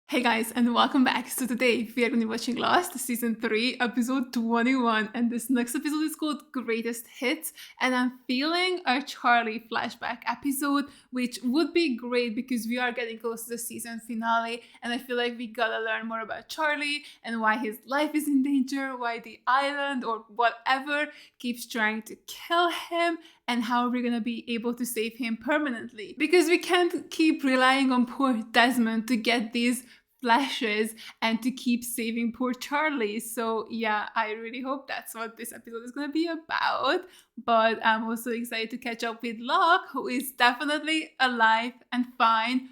Hey guys, and welcome back. So today we are going to be watching Lost season 3 episode 21, and this next episode is called Greatest Hits, and I'm feeling a Charlie flashback episode, which would be great because we are getting close to the season finale, and I feel like we gotta learn more about Charlie and why his life is in danger, why the island or whatever keeps trying to kill him, and how we're gonna be able to save him permanently. Because we can't keep relying on poor Desmond to get these flashes and to keep saving poor Charlie. So yeah, I really hope that's what this episode is gonna be about. But I'm also excited to catch up with Locke, who is definitely alive and fine.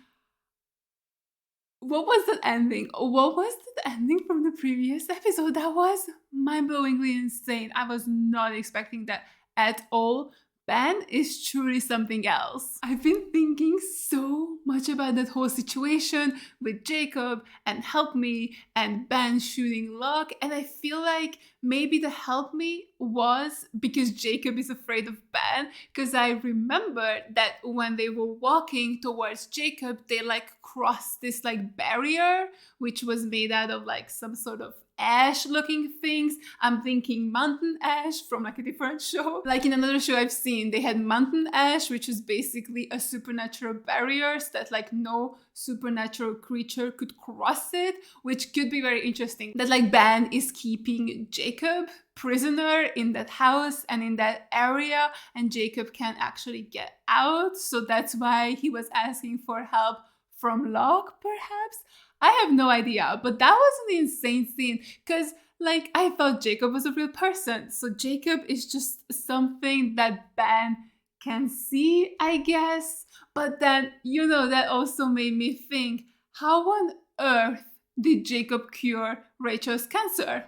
What was that ending? What was the ending from the previous episode? That was mind-blowingly insane. I was not expecting that at all. Ben is truly something else. I've been thinking so much about that whole situation with Jacob and Help Me and Ben shooting Locke, and I feel like maybe the Help Me was because Jacob is afraid of Ben, because I remember that when they were walking towards Jacob, they crossed this barrier which was made out of some sort of ash looking things. I'm thinking mountain ash from a different show. Like in another show I've seen, they had mountain ash, which is basically a supernatural barrier so that no supernatural creature could cross it, which could be very interesting. That Ben is keeping Jacob prisoner in that house and in that area, and Jacob can't actually get out. So that's why he was asking for help from Locke, perhaps. I have no idea, but that was an insane scene because I thought Jacob was a real person. So Jacob is just something that Ben can see, I guess. But then, that also made me think, how on earth did Jacob cure Rachel's cancer?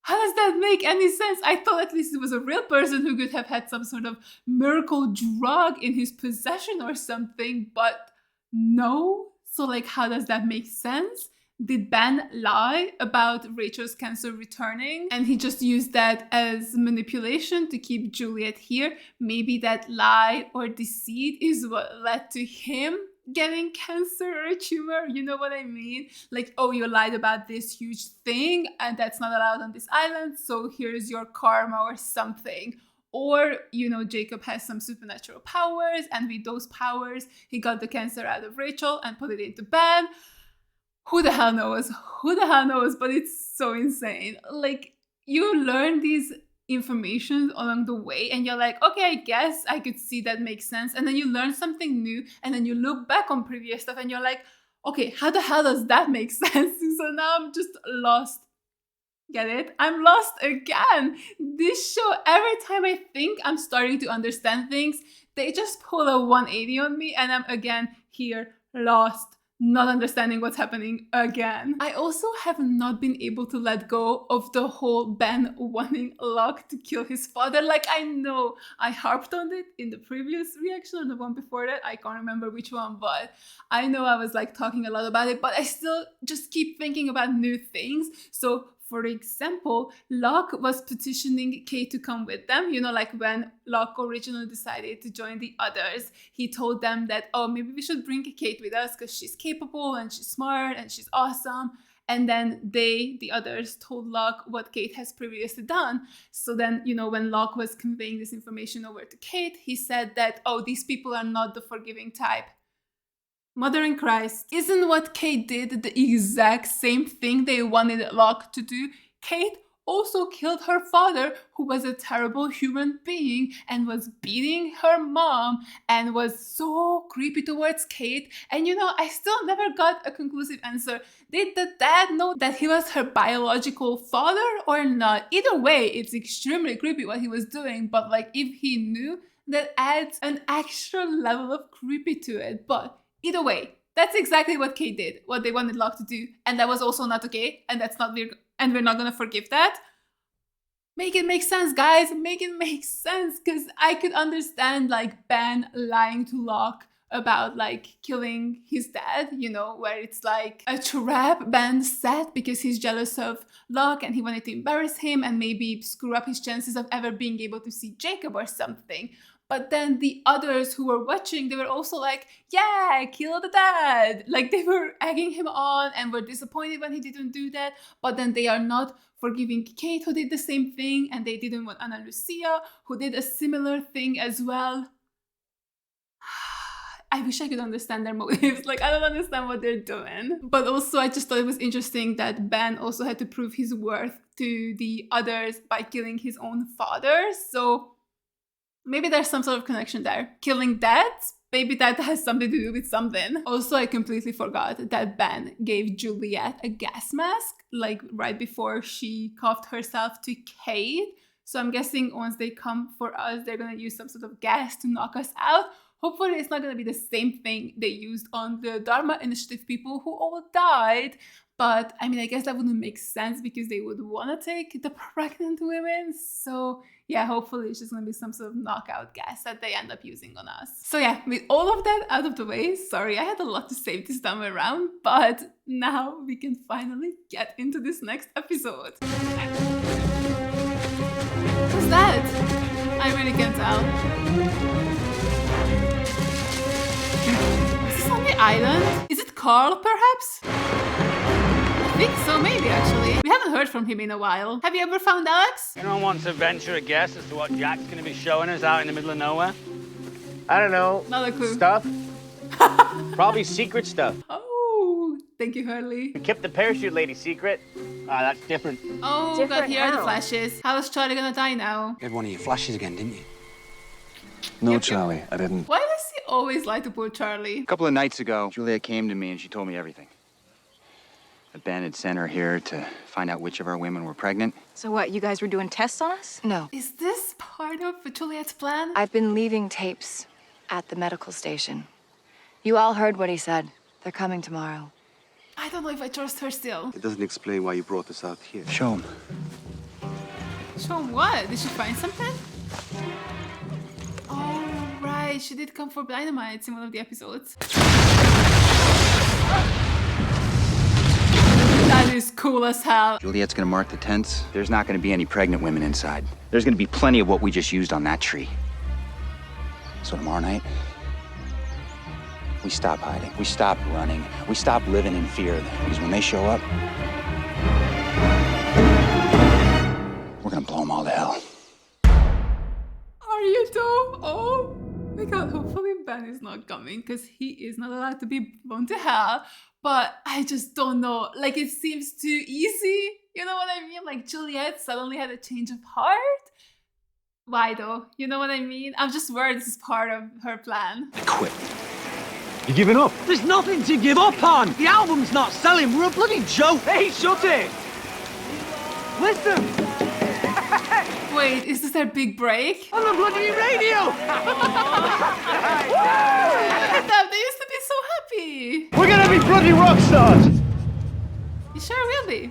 How does that make any sense? I thought at least it was a real person who could have had some sort of miracle drug in his possession or something, but no. So how does that make sense? Did Ben lie about Rachel's cancer returning and he just used that as manipulation to keep Juliet here? Maybe that lie or deceit is what led to him getting cancer or a tumor. You know what I mean? Oh, you lied about this huge thing and that's not allowed on this island, so here's your karma or something. Or, Jacob has some supernatural powers, and with those powers, he got the cancer out of Rachel and put it into Ben. Who the hell knows? Who the hell knows? But it's so insane. You learn these information along the way, and you're like, okay, I guess I could see that makes sense. And then you learn something new, and then you look back on previous stuff, and you're like, okay, how the hell does that make sense? So now I'm just lost. Get it? I'm lost again. This show, every time I think I'm starting to understand things, they just pull a 180 on me and I'm again here, lost, not understanding what's happening again. I also have not been able to let go of the whole Ben wanting Locke to kill his father. I know I harped on it in the previous reaction or the one before that. I can't remember which one, but I know I was talking a lot about it, but I still just keep thinking about new things. So for example, Locke was petitioning Kate to come with them. When Locke originally decided to join the others, he told them that, oh, maybe we should bring Kate with us because she's capable and she's smart and she's awesome. And then the others, told Locke what Kate has previously done. So then, when Locke was conveying this information over to Kate, he said that, oh, these people are not the forgiving type. Mother in Christ, isn't what Kate did the exact same thing they wanted Locke to do? Kate also killed her father, who was a terrible human being and was beating her mom and was so creepy towards Kate. And I still never got a conclusive answer. Did the dad know that he was her biological father or not? Either way, it's extremely creepy what he was doing, but if he knew, that adds an extra level of creepy to it. But either way, that's exactly what Kate did, what they wanted Locke to do, and that was also not okay, and we're not gonna forgive that. Make it make sense, guys. Make it make sense, because I could understand Ben lying to Locke about killing his dad, where it's a trap Ben set because he's jealous of Locke and he wanted to embarrass him and maybe screw up his chances of ever being able to see Jacob or something. But then the others who were watching, they were also like, yeah, kill the dad. Like they were egging him on and were disappointed when he didn't do that. But then they are not forgiving Kate, who did the same thing, and they didn't want Ana Lucia, who did a similar thing as well. I wish I could understand their motives. Like, I don't understand what they're doing. But also, I just thought it was interesting that Ben also had to prove his worth to the others by killing his own father. So maybe there's some sort of connection there. Killing dads? Maybe that has something to do with something. Also, I completely forgot that Ben gave Juliet a gas mask, like right before she cuffed herself to Kate. So I'm guessing once they come for us, they're gonna use some sort of gas to knock us out. Hopefully it's not going to be the same thing they used on the Dharma Initiative people who all died. But I mean, I guess that wouldn't make sense because they would want to take the pregnant women. So yeah, hopefully it's just going to be some sort of knockout gas that they end up using on us. So yeah, with all of that out of the way, sorry, I had a lot to say this time around, but now we can finally get into this next episode. Who's that? I really can't tell. Is this on the island? Is it Carl, perhaps? I think so, maybe, actually. We haven't heard from him in a while. Have you ever found Alex? Anyone want to venture a guess as to what Jack's going to be showing us out in the middle of nowhere? I don't know. Not a clue. Stuff? Probably secret stuff. Oh, thank you, Hurley. We kept the parachute lady secret. Ah, that's different. Oh, Different God, here are the how? flashes. How is Charlie gonna die now? You had one of your flashes again, didn't you? No, Charlie, I didn't. Why does he always lie to poor Charlie? A couple of nights ago, Julia came to me and she told me everything. That Ben had sent her here to find out which of our women were pregnant. So what, you guys were doing tests on us? No. Is this part of Juliet's plan? I've been leaving tapes at the medical station. You all heard what he said. They're coming tomorrow. I don't know if I trust her still. It doesn't explain why you brought us out here. Show him. Show him what? Did she find something? Oh, right. She did come for dynamite in one of the episodes. That is cool as hell. Juliet's going to mark the tents. There's not going to be any pregnant women inside. There's going to be plenty of what we just used on that tree. So tomorrow night, we stop hiding. We stop running. We stop living in fear. Because when they show up, we're going to blow them all to hell. Are you though? Oh my God, hopefully Ben is not coming because he is not allowed to be blown to hell. But I just don't know. Like, it seems too easy. You know what I mean? Like, Juliet suddenly had a change of heart. Why though? You know what I mean? I'm just worried this is part of her plan. I quit. You giving up? There's nothing to give up on. The album's not selling. We're a bloody joke. Hey, shut it! Listen, Wait, is this their big break? on the bloody radio. Look at them, they used to be so happy. We're gonna be bloody rock stars! You sure will be.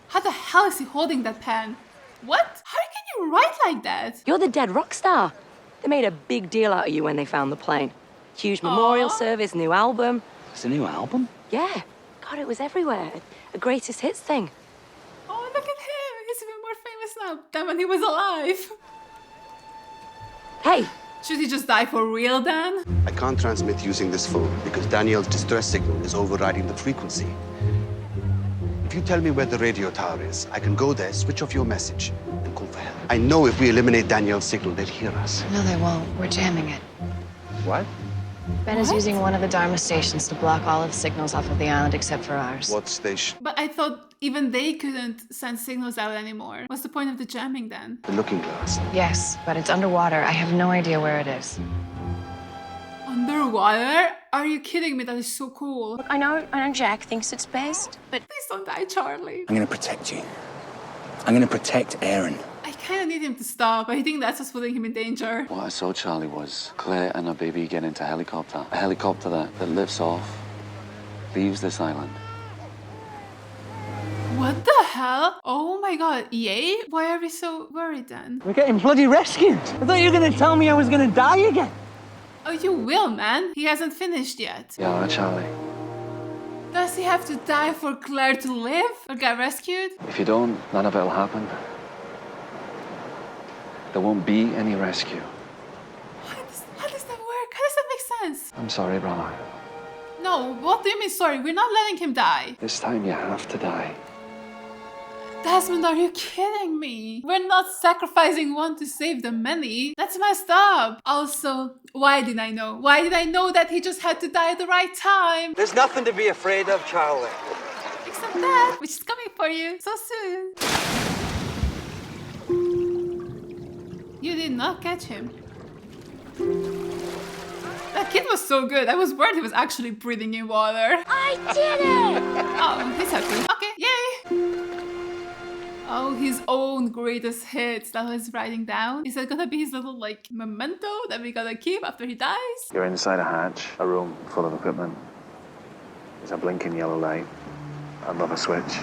How the hell is he holding that pen? What? How can you write like that? You're the dead rock star. They made a big deal out of you when they found the plane. Huge memorial service, new album. It's a new album? Yeah. God, it was everywhere. A greatest hits thing. Oh, look at him. He's even more famous now than when he was alive. Hey, Should he just die for real then? I can't transmit using this phone because Daniel's distress signal is overriding the frequency. If you tell me where the radio tower is, I can go there, switch off your message, and call for help. I know if we eliminate Daniel's signal, they'll hear us. No, they won't. We're jamming it. What? Ben is using one of the Dharma stations to block all of the signals off of the island except for ours. What station? But I thought even they couldn't send signals out anymore. What's the point of the jamming then? The Looking Glass. Yes, but it's underwater. I have no idea where it is. Underwater? Are you kidding me? That is so cool. I know Jack thinks it's best, but Please don't die, Charlie. I'm gonna protect you. I'm gonna protect Aaron. I kind of need him to stop. I think that's what's putting him in danger. What I saw, Charlie, was Claire and her baby get into a helicopter. A helicopter that lifts off, leaves this island. What the hell? Oh my God, EA? Why are we so worried then? We're getting bloody rescued. I thought you were gonna tell me I was gonna die again. Oh, you will, man. He hasn't finished yet. Yeah, all right, Charlie. Does he have to die for Claire to live or get rescued? If you don't, none of it'll happen. There won't be any rescue. I'm sorry, brother. No, what do you mean sorry? We're not letting him die. This time you have to die. Desmond, are you kidding me? We're not sacrificing one to save the many. That's messed up. Also, why did I know? Why did I know that he just had to die at the right time? There's nothing to be afraid of, Charlie. Except that, which is coming for you so soon. You did not catch him. That kid was so good. I was worried he was actually breathing in water. I did it! Oh, he's happy. Okay, yay! Oh, his own greatest hits that he's writing down. Is that gonna be his little, like, memento that we gotta keep after he dies? You're inside a hatch, a room full of equipment. There's a blinking yellow light. Above a switch.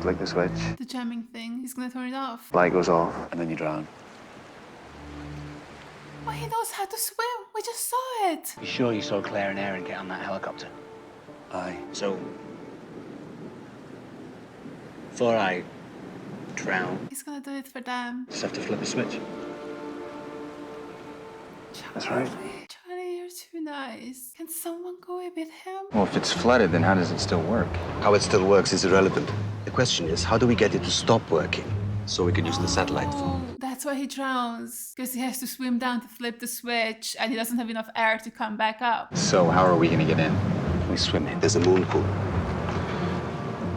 Flick the switch. The jamming thing. He's gonna turn it off. Light goes off, and then you drown. Oh, he knows how to swim. We just saw it. You sure you saw Claire and Aaron get on that helicopter? Aye. So, before I drown, He's gonna do it for them. just have to flip a switch. That's right. Charlie, you're too nice. Can someone go with him? Well, if it's flooded, then how does it still work? How it still works is irrelevant. The question is, how do we get it to stop working so we can use the satellite phone? Oh, that's why he drowns. Because he has to swim down to flip the switch and he doesn't have enough air to come back up. So how are we gonna get in? We swim in. There's a moon pool.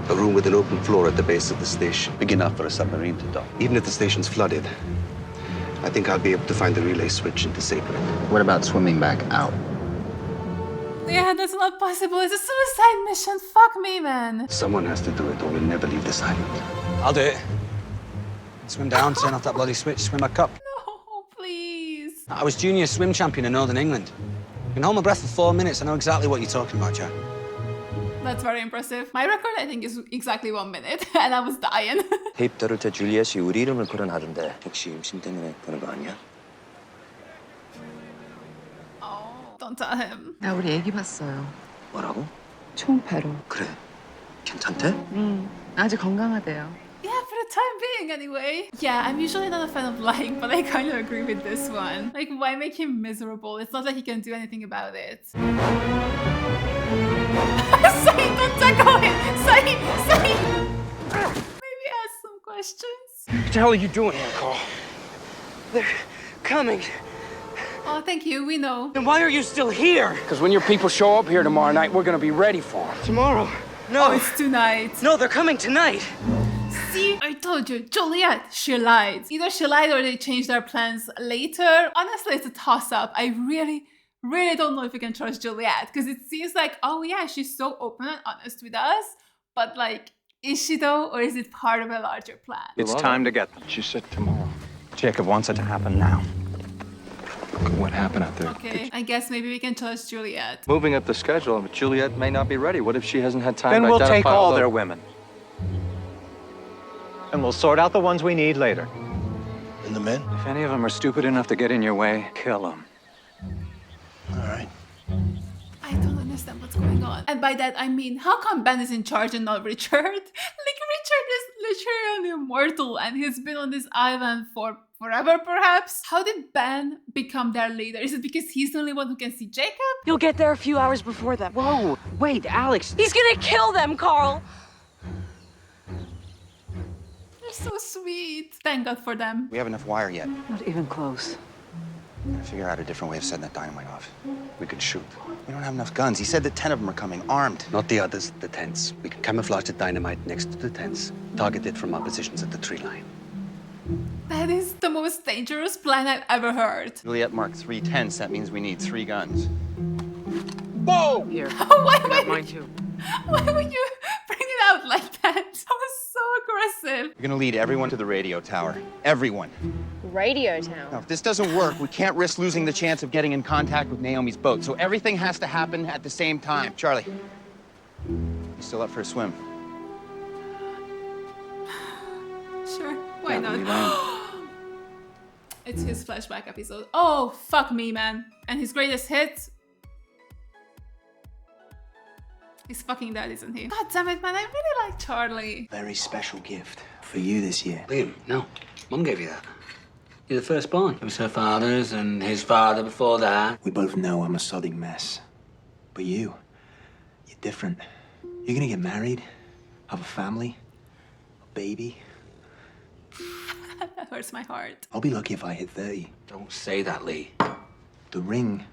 A room with an open floor at the base of the station. Big enough for a submarine to dock. Even if the station's flooded, I think I'll be able to find the relay switch and disable it. What about swimming back out? Yeah, that's not possible. It's a suicide mission. Fuck me, man. Someone has to do it or we'll never leave this island. I'll do it. Swim down, turn off that bloody switch, swim back up. No, please. I was junior swim champion in Northern England. I can hold my breath for 4 minutes. I know exactly what you're talking about, Jack. That's very impressive. My record, I think, is exactly 1 minute, and I was dying. 테이프대로 제 줄리엣이 우리 이름을 걸어놔둔대. 혹시 임신 때문에 그런 거 아니야? Oh, don't tell him. 나 우리 애기 봤어요. 뭐라고? 총배로. 그래. 괜찮대? 아직 건강하대요. Yeah, for the time being, anyway. Yeah, I'm usually not a fan of lying, but I kind of agree with this one. Like, why make him miserable? It's not like he can do anything about it. Say, don't tackle him! Say! Maybe ask some questions. What the hell are you doing here, Carl? They're coming. Oh, thank you, we know. Then why are you still here? Because when your people show up here tomorrow night, we're gonna be ready for them. Tomorrow? No. Oh, it's tonight. No, they're coming tonight. See, I told you, Juliet, she lied. Either she lied or they changed their plans later. Honestly, it's a toss-up. I really don't know if we can trust Juliet, because it seems like, oh yeah, she's so open and honest with us, but like, is she though, or is it part of a larger plan? It's time to get them. She said tomorrow. Jacob wants it to happen now. Look at what happened out there. Okay, I guess maybe we can trust Juliet. Moving up the schedule, but Juliet may not be ready. What if she hasn't had time Then to we'll identify take all the- their women. And we'll sort out the ones we need later. And the men? If any of them are stupid enough to get in your way, kill them. All right. I don't understand what's going on. And by that, I mean, how come Ben is in charge and not Richard? Like, Richard is literally an immortal and he's been on this island for forever, perhaps? How did Ben become their leader? Is it because he's the only one who can see Jacob? You'll get there a few hours before them. Whoa, wait, Alex. He's gonna kill them, Carl! They're so sweet. Thank God for them. We have enough wire yet. Not even close. Gotta figure out a different way of setting that dynamite off. We could shoot. We don't have enough guns. He said that 10 of them are coming, armed. Not the others, the tents. We can camouflage the dynamite next to the tents, target it from our positions at the tree line. That is the most dangerous plan I've ever heard. Juliet marked 3 tents. That means we need 3 guns. Whoa! Here. Why Mine too. Why would you bring it out like that? That was so aggressive. You're gonna lead everyone to the radio tower. Everyone. Radio Town. Now, if this doesn't work, we can't risk losing the chance of getting in contact with Naomi's boat. So everything has to happen at the same time. Charlie, you still up for a swim? Sure, why not? It's his flashback episode. Oh, fuck me, man. And his greatest hit? He's fucking dead, isn't he? God damn it, man, I really like Charlie. Very special gift for you this year. Liam, no. Mum gave you that. You're the firstborn. It was her father's and his father before that. We both know I'm a sodding mess. But you're different. You're gonna get married, have a family, a baby. That hurts my heart. I'll be lucky if I hit 30. Don't say that, Lee. The ring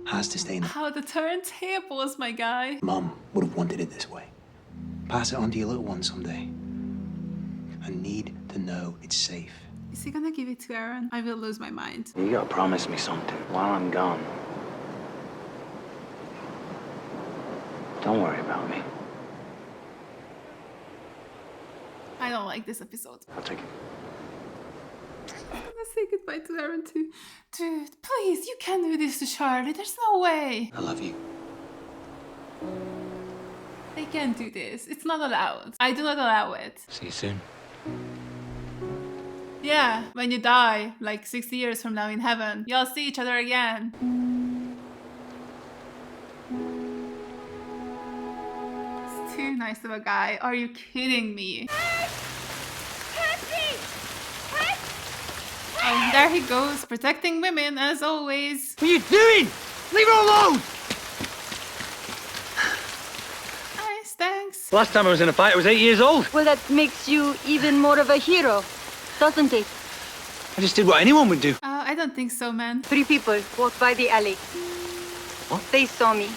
has to stay in the... How the turntables, my guy. Mum would have wanted it this way. Pass it on to your little one someday. I need to know it's safe. Is he gonna give it to Aaron? I will lose my mind. You gotta promise me something while I'm gone. Don't worry about me. I don't like this episode. I'll take it. I'm gonna say goodbye to Aaron too. Dude, please, you can't do this to Charlie. There's no way. I love you. They can't do this. It's not allowed. I do not allow it. See you soon. Yeah, when you die, like 60 years from now in heaven, you'll see each other again. It's too nice of a guy. Are you kidding me? Oh, there he goes, protecting women as always. What are you doing? Leave her alone! Nice, thanks. Last time I was in a fight, I was 8 years old. Well, that makes you even more of a hero, doesn't it? I just did what anyone would do. I don't think so, man. 3 people walked by the alley. What? They saw me,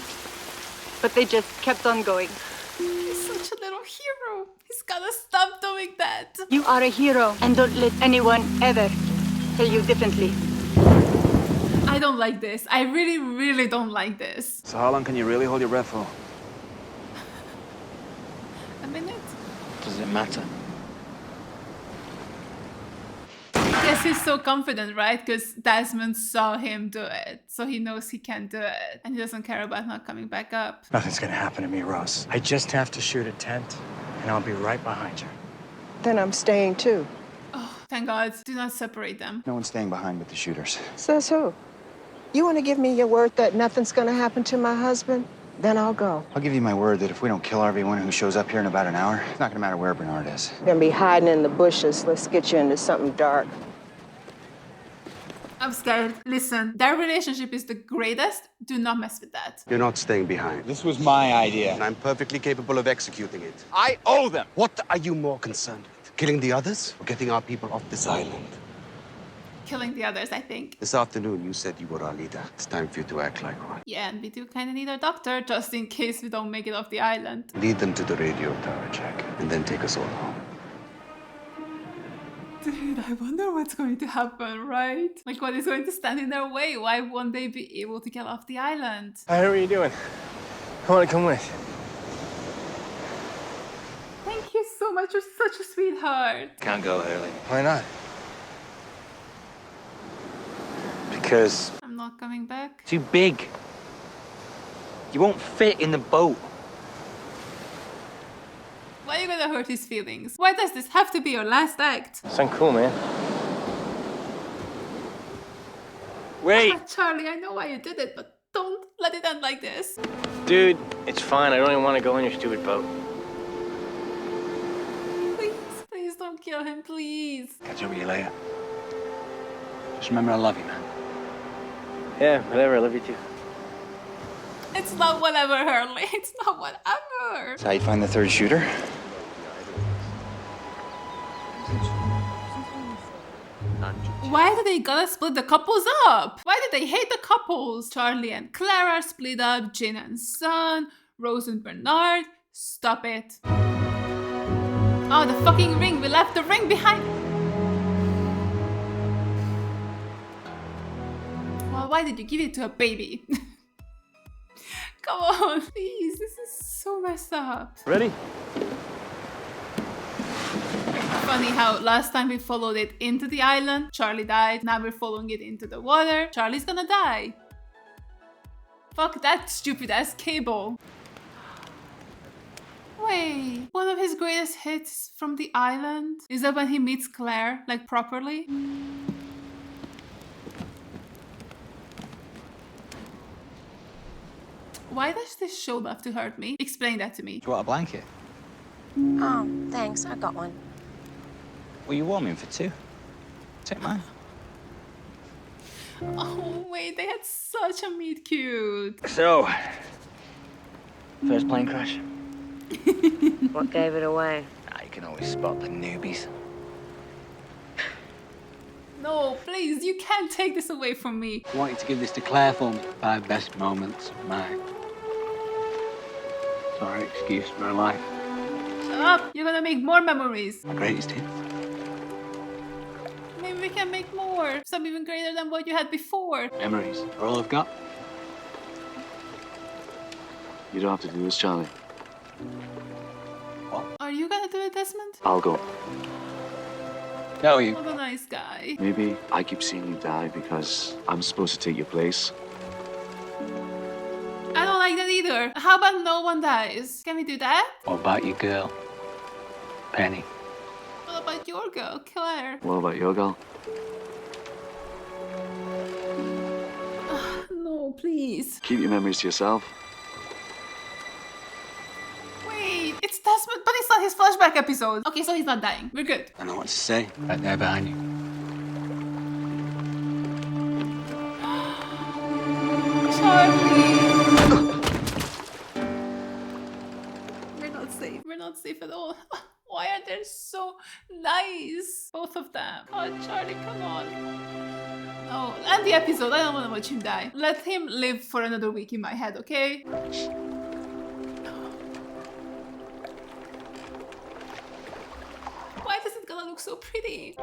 but they just kept on going. He's such a little hero. He's gotta stop doing that. You are a hero, and don't let anyone ever tell you differently. I don't like this. I really, really don't like this. So how long can you really hold your breath for? A minute? Does it matter? Yes, he's so confident, right? Because Desmond saw him do it. So he knows he can do it. And he doesn't care about not coming back up. Nothing's gonna happen to me, Ross. I just have to shoot a tent, and I'll be right behind you. Then I'm staying too. Oh, thank God. Do not separate them. No one's staying behind with the shooters. Says who? You want to give me your word that nothing's going to happen to my husband? Then I'll go. I'll give you my word that if we don't kill everyone who shows up here in about an hour, it's not gonna matter where Bernard is. You're going to be hiding in the bushes. Let's get you into something dark. I'm scared. Listen, their relationship is the greatest. Do not mess with that. You're not staying behind. This was my idea. And I'm perfectly capable of executing it. I owe them. What are you more concerned with? Killing the others or getting our people off this island? Killing the others, I think. This afternoon, you said you were our leader. It's time for you to act like one. Yeah, and we do kind of need a doctor just in case we don't make it off the island. Lead them to the radio tower, Jack, and then take us all home. Dude, I wonder what's going to happen, right? Like, what is going to stand in their way? Why won't they be able to get off the island? How are you doing? I want to come with. Thank you so much. You're such a sweetheart. Can't go early. Why not? Because I'm not coming back. Too big. You won't fit in the boat. Why are you gonna hurt his feelings? Why does this have to be your last act? sound cool, man. Wait, Charlie, I know why you did it, but don't let it end like this. dude, it's fine. I don't even want to go in your stupid boat. Please, please don't kill him, please. Catch up with you later. Just remember I love you, man. Yeah, whatever. I love you too. It's not whatever, Hurley. It's not whatever. That's how you find the third shooter? Why do they gotta split the couples up? Why do they hate the couples? Charlie and Clara split up, Jin and Son, Rose and Bernard. Stop it. Oh, the fucking ring. We left the ring behind. Well, why did you give it to a baby? Come on, please. This is so messed up. Ready? Funny how last time we followed it into the island, Charlie died. Now we're following it into the water. Charlie's gonna die. Fuck that stupid ass cable. Wait, one of his greatest hits from the island? Is that when he meets Claire, like properly? Why does this show love to hurt me? Explain that to me. Do you want a blanket? Oh, thanks. I got one. Well, you're warming for two. Take mine. Oh wait, they had such a meet cute. So, first plane crash. What gave it away? You can always spot the newbies. No, please, you can't take this away from me. I want you to give this to Claire for me. 5 best moments of mine. Sorry, excuse for her life. Shut up, you're gonna make more memories. My greatest hit. Maybe we can make more. Some even greater than what you had before. Memories are all I've got. You don't have to do this, Charlie. Are you gonna do it, Desmond? I'll go. No, you. What a nice guy. Maybe I keep seeing you die because I'm supposed to take your place. I don't like that either. How about no one dies? Can we do that? What about your girl, Penny? What about your girl, Claire? What about your girl? No, please. Keep your memories to yourself. Wait, it's Desmond, but it's not his flashback episode. Okay, so he's not dying. We're good. I know what to say. Right there behind you. Charlie! We're not safe. We're not safe at all. Why are they so nice? Both of them. Oh, Charlie, come on. No, end the episode. I don't want to watch him die. Let him live for another week in my head, okay? Why does it gonna look so pretty?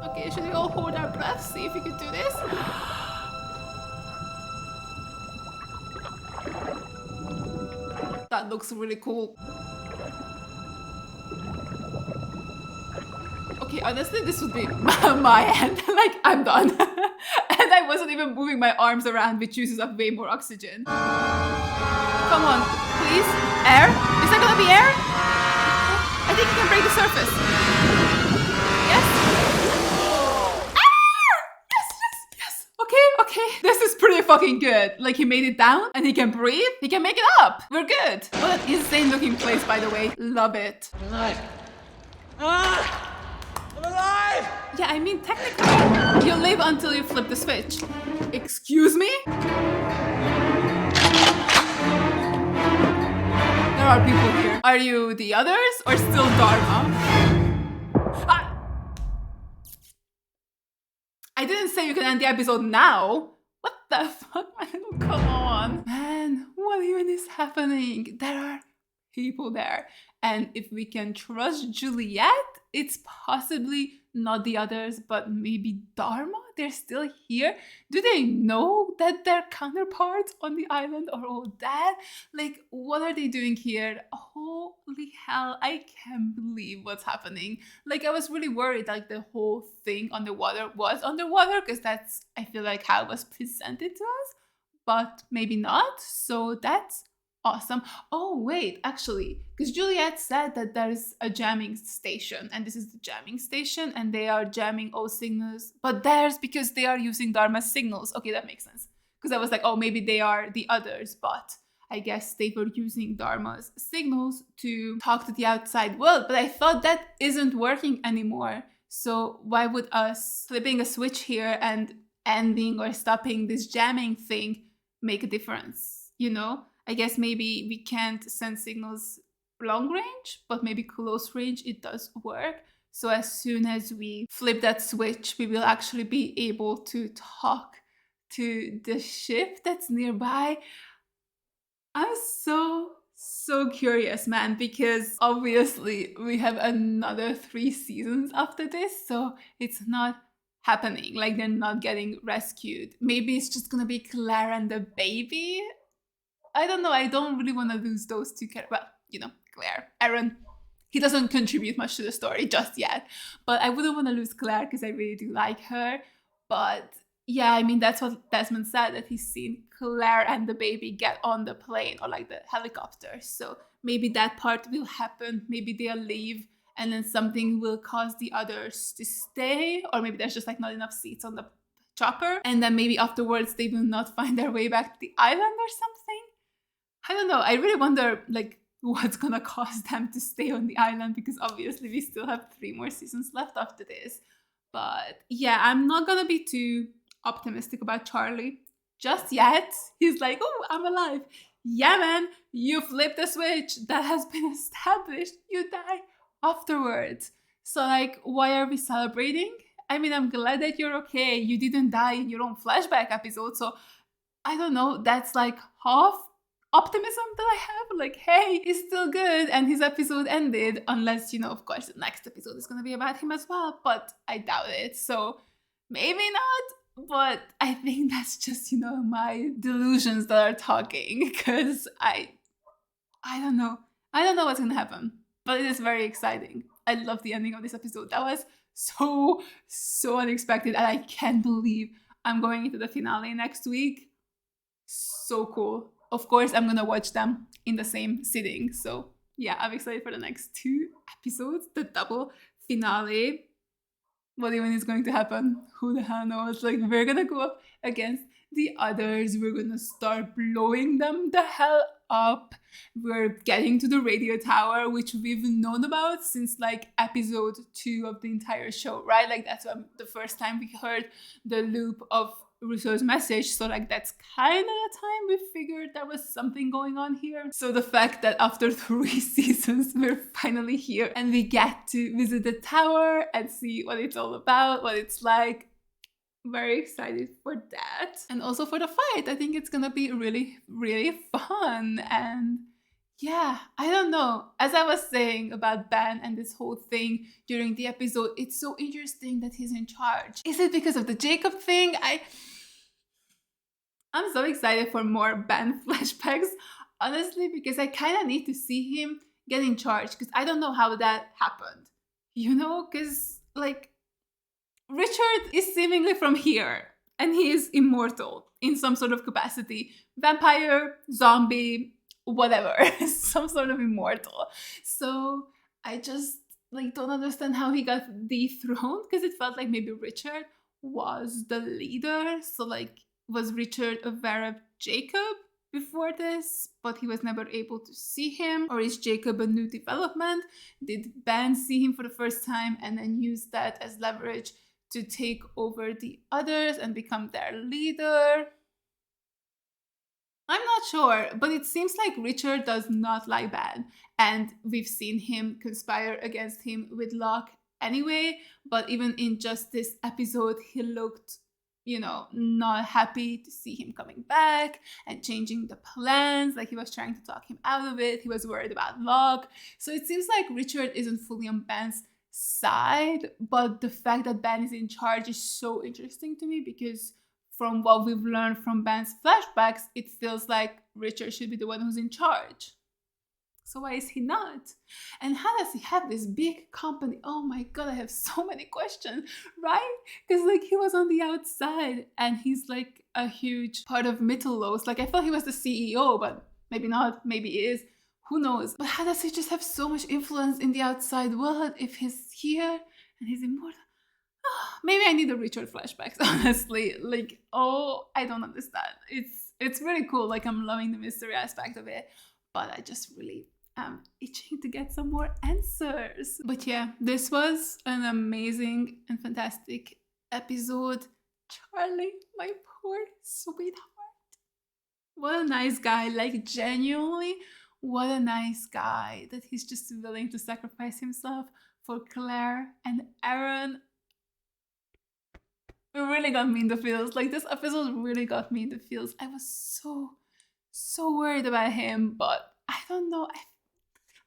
Okay, should we all hold our breath? See if we could do this? That looks really cool. Okay, honestly, this would be my end. Like, I'm done. And I wasn't even moving my arms around, which uses up way more oxygen. Come on, please. Air? Is that gonna be air? I think you can break the surface. Yes? Ah! Yes. Okay. This is pretty fucking good. Like, he made it down and he can breathe. He can make it up. We're good. What an insane looking place, by the way. Love it. I'm alive. Ah! I'm alive! Yeah, I mean, technically, you live until you flip the switch. Excuse me? There are people here. Are you the others or still Dharma? I didn't say you can end the episode now. What the fuck, man? Come on. Man, what even is happening? There are people there. And if we can trust Juliet, it's possibly not the others, but maybe Dharma? They're still here? Do they know that their counterparts on the island are all dead? Like, what are they doing here? Holy hell, I can't believe what's happening. Like, I was really worried, like, the whole thing underwater was underwater, because that's, I feel like, how it was presented to us, but maybe not. So that's awesome. Oh, wait, actually, because Juliet said that there's a jamming station, and this is the jamming station, and they are jamming all signals, but theirs because they are using Dharma's signals. Okay, that makes sense. Because I was like, oh, maybe they are the others, but I guess they were using Dharma's signals to talk to the outside world, but I thought that isn't working anymore. So why would us flipping a switch here and ending or stopping this jamming thing make a difference, you know? I guess maybe we can't send signals long range, but maybe close range it does work. So as soon as we flip that switch, we will actually be able to talk to the ship that's nearby. I'm so curious, man, because obviously we have another 3 seasons after this, so it's not happening. Like, they're not getting rescued. Maybe it's just gonna be Claire and the baby. I don't know, I don't really want to lose those two characters. Well, you know, Claire. Aaron, he doesn't contribute much to the story just yet. But I wouldn't want to lose Claire because I really do like her. But yeah, I mean, that's what Desmond said, that he's seen Claire and the baby get on the plane or like the helicopter. So maybe that part will happen. Maybe they'll leave and then something will cause the others to stay. Or maybe there's just like not enough seats on the chopper. And then maybe afterwards they will not find their way back to the island or something. I don't know. I really wonder, like, what's gonna cause them to stay on the island, because obviously we still have 3 more seasons left after this. But yeah, I'm not gonna be too optimistic about Charlie just yet. He's like, oh, I'm alive. Yeah, man, you flipped a switch that has been established. You die afterwards. So like, why are we celebrating? I mean, I'm glad that you're okay. You didn't die in your own flashback episode. So I don't know, that's like half optimism that I have. Like, hey, he's still good and his episode ended. Unless, you know, of course, the next episode is going to be about him as well. But I doubt it. So maybe not. But I think that's just, you know, my delusions that are talking. Because I don't know. I don't know what's going to happen. But it is very exciting. I love the ending of this episode. That was so unexpected. And I can't believe I'm going into the finale next week. So cool. Of course, I'm gonna watch them in the same sitting. So yeah, I'm excited for the next 2 episodes, the double finale. What even is going to happen? Who the hell knows? Like, we're gonna go up against the others. We're gonna start blowing them the hell up. We're getting to the radio tower, which we've known about since like episode 2 of the entire show, right? Like, that's the first time we heard the loop of Russo's message. So like, that's kind of the time we figured there was something going on here. So the fact that after 3 seasons we're finally here and we get to visit the tower and see what it's all about, what it's like, very excited for that. And also for the fight. I think it's gonna be really, really fun. And yeah, I don't know. As I was saying about Ben and this whole thing during the episode, it's so interesting that he's in charge. Is it because of the Jacob thing? I'm so excited for more Ben flashbacks, honestly, because I kind of need to see him get in charge, because I don't know how that happened. You know, because like, Richard is seemingly from here, and he is immortal in some sort of capacity. Vampire, zombie, whatever, some sort of immortal. So I just like don't understand how he got dethroned, because it felt like maybe Richard was the leader. So like, was Richard aware of Jacob before this, but he was never able to see him? Or is Jacob a new development? Did Ben see him for the first time and then use that as leverage to take over the others and become their leader? I'm not sure, but it seems like Richard does not like Ben, and we've seen him conspire against him with Locke anyway, but even in just this episode, he looked, you know, not happy to see him coming back and changing the plans. Like, he was trying to talk him out of it. He was worried about Locke. So it seems like Richard isn't fully on Ben's side, but the fact that Ben is in charge is so interesting to me, because from what we've learned from Ben's flashbacks, it feels like Richard should be the one who's in charge. So why is he not? And how does he have this big company? Oh my god, I have so many questions, right? Because like, he was on the outside and he's like a huge part of Mythalos. Like, I thought he was the CEO, but maybe not, maybe he is. Who knows? But how does he just have so much influence in the outside world if he's here and he's immortal? Maybe I need the Richard flashbacks, honestly. Like, oh, I don't understand. It's really cool. Like, I'm loving the mystery aspect of it, but I just really am itching to get some more answers. But yeah, this was an amazing and fantastic episode. Charlie, my poor sweetheart. What a nice guy. Like, genuinely, what a nice guy that he's just willing to sacrifice himself for Claire and Aaron. It really got me in the feels. Like, this episode really got me in the feels. I was so worried about him, but I don't know.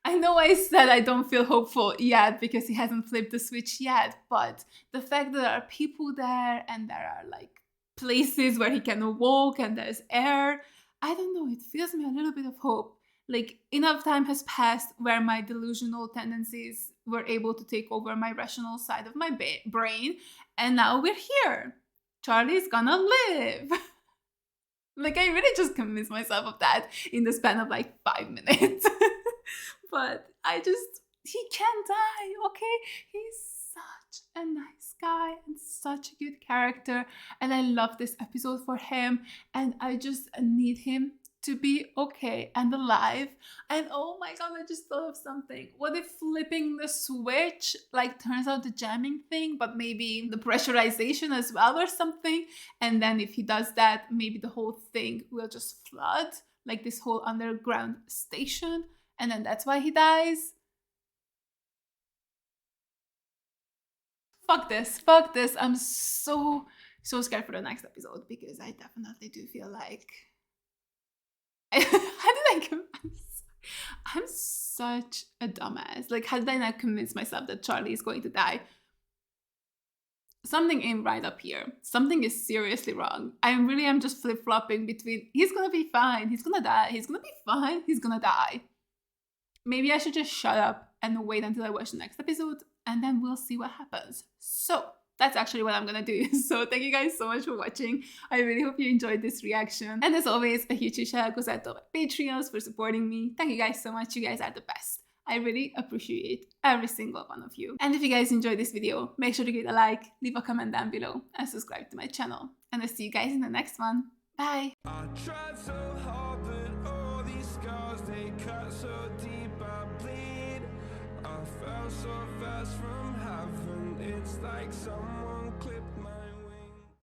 I know I said I don't feel hopeful yet because he hasn't flipped the switch yet, but the fact that there are people there and there are like places where he can walk and there's air, I don't know, it fills me a little bit of hope. Like, enough time has passed where my delusional tendencies were able to take over my rational side of my brain, and now we're here. Charlie's gonna live. Like, I really just convinced myself of that in the span of like 5 minutes. But he can't die, okay? He's such a nice guy and such a good character, and I love this episode for him, and I just need him to be okay and alive. And oh my god, I just thought of something. What if flipping the switch like turns out the jamming thing, but maybe the pressurization as well or something? And then if he does that, maybe the whole thing will just flood, like this whole underground station, and then that's why he dies. Fuck this. I'm so scared for the next episode, because I definitely do feel like I'm such a dumbass. Like, how did I not convince myself that Charlie is going to die? Something ain't right up here. Something is seriously wrong. I really am just flip-flopping between he's gonna be fine, he's gonna die, he's gonna be fine, he's gonna die. Maybe I should just shut up and wait until I watch the next episode, and then we'll see what happens. So that's actually what I'm gonna do. So thank you guys so much for watching. I really hope you enjoyed this reaction. And as always, a huge shout out goes out to my Patreons for supporting me. Thank you guys so much. You guys are the best. I really appreciate every single one of you. And if you guys enjoyed this video, make sure to give it a like, leave a comment down below, and subscribe to my channel. And I'll see you guys in the next one. Bye! I tried so hard, but all these scars, they cut so deep, I bleed. I fell so fast from heaven, it's like someone